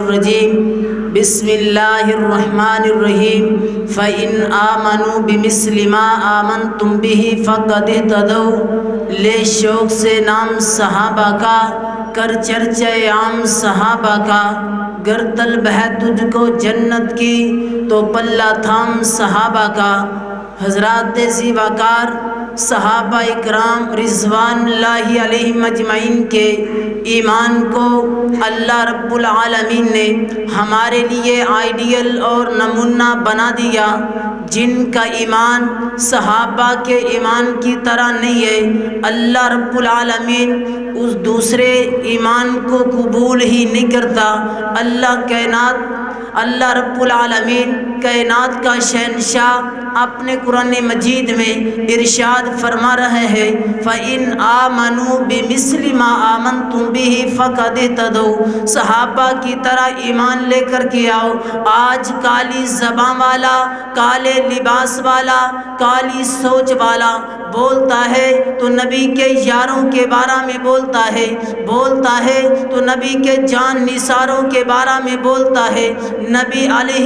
الرجیم بسم اللہ الرحمن الرحیم فَإِنْ آمَنُوا بِمِثْلِ مَا آمَنْتُمْ بِهِ فَقَدِ اهْتَدَوْا۔ لے شوق سے نام صحابہ کا، کر چرچہ عام صحابہ کا، گر طلب ہے تجھ کو جنت کی تو پلہ تھام صحابہ کا۔ حضرات زیباکار صحابہ اکرام رضوان اللہ علیہم اجمعین کے ایمان کو اللہ رب العالمین نے ہمارے لیے آئیڈیل اور نمونہ بنا دیا۔ جن کا ایمان صحابہ کے ایمان کی طرح نہیں ہے، اللہ رب العالمین اس دوسرے ایمان کو قبول ہی نہیں کرتا۔ اللہ رب العالمین کائنات کا شہنشاہ اپنے قرآن مجید میں ارشاد فرما رہے ہیں فَإِنْ آمَنُوا بِمِثْلِ مَا آمَنْتُمْ بِهِ فَقَدِ اهْتَدَوْا۔ صحابہ کی طرح ایمان لے کر کے آؤ۔ آج کالی زباں والا، کالے لباس والا، کالی سوچ والا بولتا ہے تو نبی کے یاروں کے بارے میں بولتا ہے تو نبی کے جان نثاروں کے بارے میں بولتا ہے، نبی علیہ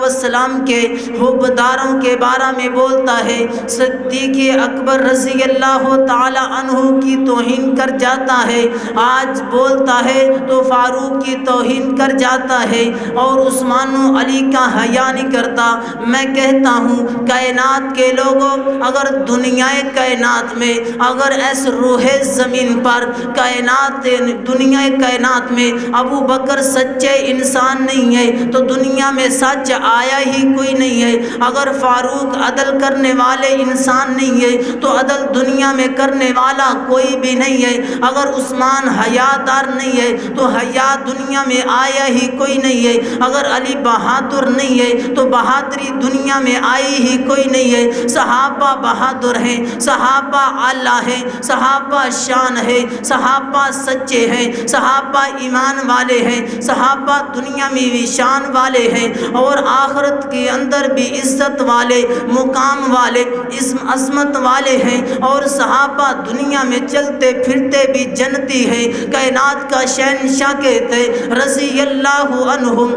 السلام کے حبداروں کے بارے میں بولتا ہے، صدیق اکبر رضی اللہ تعالی عنہ کی توہین کر جاتا ہے، آج بولتا ہے تو فاروق کی توہین کر جاتا ہے اور عثمان و علی کا حیا نہیں کرتا۔ میں کہتا ہوں کائنات کے لوگوں، اگر دنیا کائنات میں، اگر اس روح زمین پر دنیا کائنات میں ابو بکر سچے انسان نہیں ہے تو دنیا میں سچ آیا ہی کوئی نہیں ہے۔ اگر فاروق عدل کرنے والے انسان نہیں ہے تو عدل دنیا میں کرنے والا کوئی بھی نہیں ہے۔ اگر عثمان حیا دار نہیں ہے تو حیا دنیا میں آیا ہی کوئی نہیں ہے۔ اگر علی بہادر نہیں ہے تو بہادری دنیا میں آئی ہی کوئی نہیں ہے۔ صحابہ بہادر ہیں، صحابہ اعلیٰ ہیں، صحابہ شان ہے، صحابہ سچے ہیں، صحابہ ایمان والے ہیں، صحابہ دنیا میں بھی شان والے ہیں اور آخرت کے اندر بھی عزت والے، مقام والے، عظمت والے ہیں، اور صحابہ دنیا میں چلتے پھرتے بھی جنتی ہیں۔ کائنات کا شہنشاہ کہتے رضی اللہ عنہم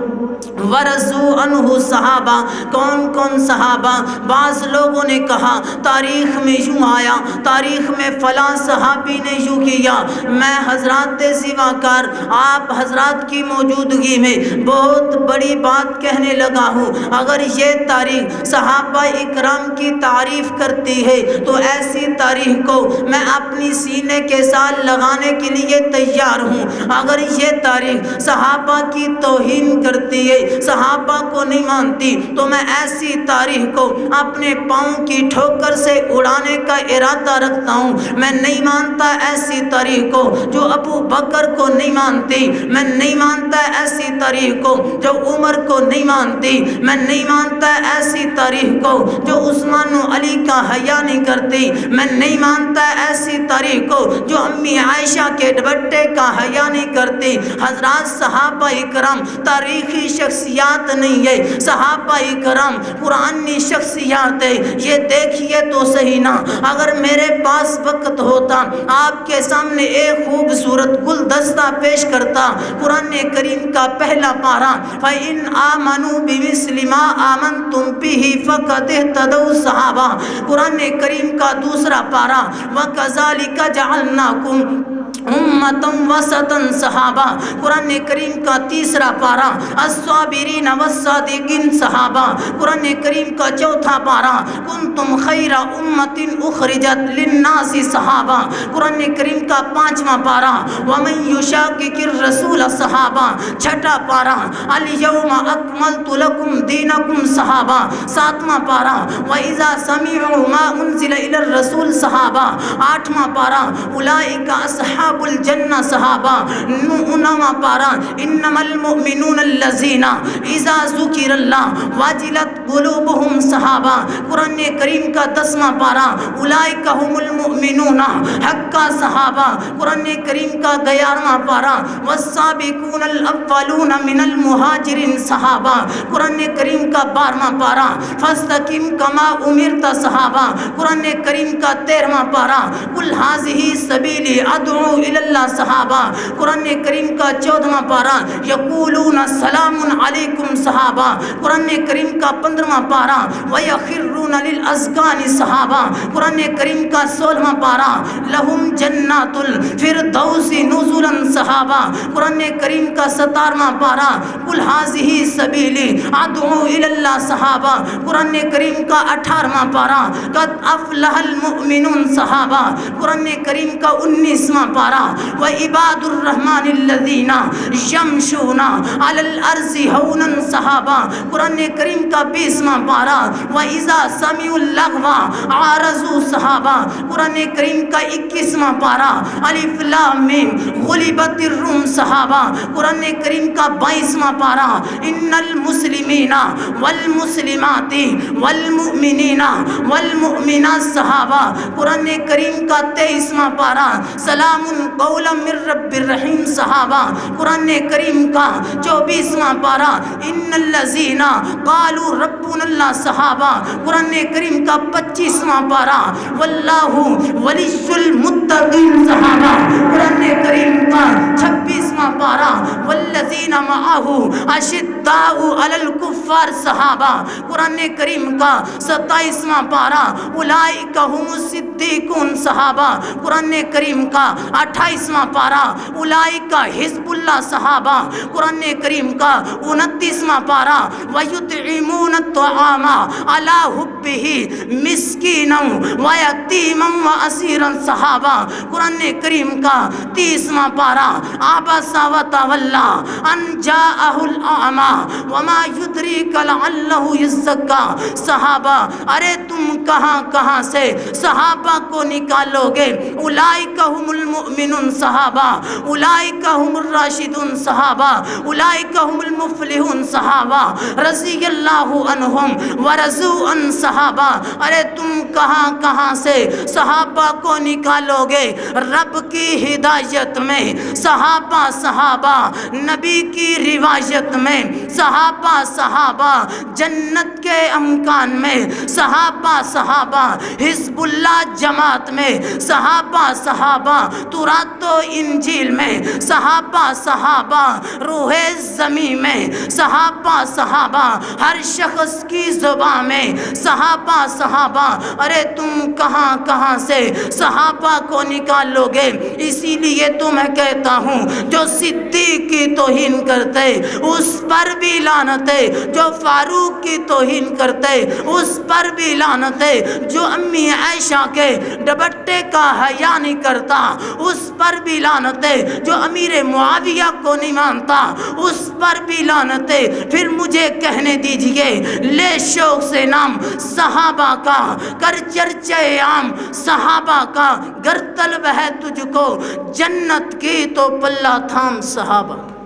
ورضوا عنہ صحابہ۔ کون کون صحابہ؟ بعض لوگوں نے کہا تاریخ میں یوں آیا، تاریخ میں فلاں صحابی نے یوں کیا۔ میں حضرات زیباکار آپ حضرات کی موجودگی میں بہت بڑی بات کہنے لگا ہوں۔ اگر یہ تاریخ صحابہ اکرام کی تعریف کرتی ہے تو ایسی تاریخ کو میں اپنی سینے کے ساتھ لگانے کے لیے تیار ہوں۔ اگر یہ تاریخ صحابہ کی توہین کرتی ہے، صحابہ کو نہیں مانتی، تو میں ایسی تاریخ کو اپنے پاؤں کی ٹھوکر سے اڑانے کا ارادہ رکھتا ہوں۔ میں نہیں مانتا ایسی تاریخ کو جو ابو بکر کو نہیں مانتی، میں نہیں مانتا ایسی تاریخ کو جو عمر کو نہیں مانتی، میں نہیں مانتا ایسی تاریخ کو جو عثمان و علی کا حیا نہیں کرتی، میں نہیں مانتا ایسی تاریخ کو جو امی عائشہ کے دوپٹے کا حیا نہیں کرتی۔ حضرات صحابہ اکرام تاریخی شخصیات نہیں ہے، صحابہ اکرام قرآنی شخصیات ہے۔ یہ دیکھیے تو صحیح نا، اگر میرے پاس وقت ہوتا آپ کے سامنے ایک خوبصورت گلدستہ پیش کرتا۔ قرآن کریم کا پہلا پارہ فَإِنْ آمَنُوا بِمِثْلِ مَا آمَنْتُمْ بِهِ فَقَدِ اهْتَدَوْا صحابہ۔ قرآن کریم کا دوسرا پارہ وَكَذَلِكَ جَعَلْنَاكُمْ امتم وسطا صحابہ۔ قرآن کریم کا تیسرا پارہ الصابرین والصادقین صحابہ۔ قرآن کریم کا چوتھا پارہ کنتم خیر امت اخرجت للناس صحابہ۔ قرآن کریم کا پانچواں پارہ ومن یشاقق الرسول صحابہ۔ چھٹا پارہ الیوم اکملت لکم دینکم صحابہ۔ ساتواں پارہ وَإِذَا سَمِعُوا مَا أُنزِلَ إِلَى الرَّسُولِ صحابہ۔ آٹھواں پارہ اولئک اصحاب الجنہ صحابہ۔ نواں پارہ انما المؤمنون الذین اذا ذکر اللہ وجلت قلوبہم صحابہ۔ قرآن کریم کا 10واں پارہ اولئک هم المؤمنون حقا صحابہ۔ قرآن کریم کا 11واں پارہ والسابقون الاولون من المہاجرین صحابہ۔ قرآن کریم کا 12واں پارہ فاستقم کما امرت صحابہ۔ قرآن کریم کا 13واں پارہ قل ھذہ سبیلی ادعو اللہ صحابہ، قرآن کریم کا 14واں پارہ، یقولون سلام علیکم صحابہ، قرآن کریم کا 15واں پارہ، ویخرون للاذقان صحابہ، قرآن کریم کا 16واں پارہ، لہم جنات الفردوس نزلا صحابہ، قرآن کریم کا 17واں پارہ، قل ھذہ سبیلی ادعو الی اللہ صحابہ، قرآن کریم کا 18واں پارہ، قد افلح المؤمنون صحابہ، قرآن کریم کا 19واں پارہ، وعباد الرحمن الذین یمشون علی الارض ہونا صحابہ، قرآن کریم کا 20واں پارہ، وَإِذَا سَمِعُوا اللَّغْوَ عَارَضُوا صحابہ، قرآن کریم کا 21واں پارہ، الف لام میم غلبت الروم صحابہ، قرآن کریم کا 22واں پارہ، ان المسلمین والمسلمات والمؤمنین والمؤمنات صحابہ، قرآن کریم کا 23واں پارہ، سلام قولا من رب الرحیم صحابہ، قرآن کریم کا 24واں پارہ، ان الذین قالوا ربنا اللہ صحابہ، قرآن کریم کا 25واں پارہ، واللہ ولی المتقین صحابہ، قرآن کریم کا 26واں پارہ، والذین معہ اشداء علی الکفار صحابہ، قرآن کریم کا 27واں پارہ، اولئک هم الصدیقون صحابہ، قرآن کریم کا 28واں پارہ، اولئک حزب اللہ صحابہ، قرآن کریم کا 29واں پارہ، وَيُطْعِمُونَ الطَّعَامَ عَلَى حُبِّهِ مِسْكِينًا وَيَتِيمًا وَأَسِيرًا صحابہ، قرآن کریم کا 30واں پارہ، عَبَسَ وَتَوَلَّىٰ أَن جَاءَهُ الْأَعْمَىٰ وَمَا يُدْرِيكَ لَعَلَّهُ يَزَّكَّىٰ صحابہ، ارے تم کہاں کہاں سے صحابہ کو نکالو گے؟ اولئک هم المؤمنون صحابہ، اولئک هم الراشدون صحابہ، اولئک هم المفلحون صحابہ، رضی اللہ عنہم ورضوا عن صحابہ، ارے تم کہاں کہاں سے صحابہ کو نکالو گے؟ رب کی ہدایت میں صحابہ صحابہ، نبی کی روایت میں صحابہ صحابہ، جنت کے امکان میں صحابہ صحابہ، حزب اللہ جماعت میں صحابہ صحابہ، تورات و انجیل میں صحابہ صحابہ، روح زمین میں صحابہ صحابہ، ہر شخص کی زبان میں صحابہ صحابہ، ارے تم کہاں کہاں سے صحابہ کو نکالو گے؟ اسی لیے تو میں کہتا ہوں جو صدیق کی توہین کرتے اس پر بھی لعنت ہے، جو فاروق کی توہین کرتے اس پر بھی لعنت ہے، جو امی عائشہ کے دوپٹے کا حیا نہیں کرتا اس پر بھی لعنت ہے، جو امیر معاویہ کو نہیں مانتا اس پر بھی لعنت ہے۔ پھر مجھے کہنے دیجئے، لے شوق سے نام صحابہ کا، کر چرچہ عام صحابہ کا، گر طلب ہے تجھ کو جنت کی تو پلہ تھام صحابہ۔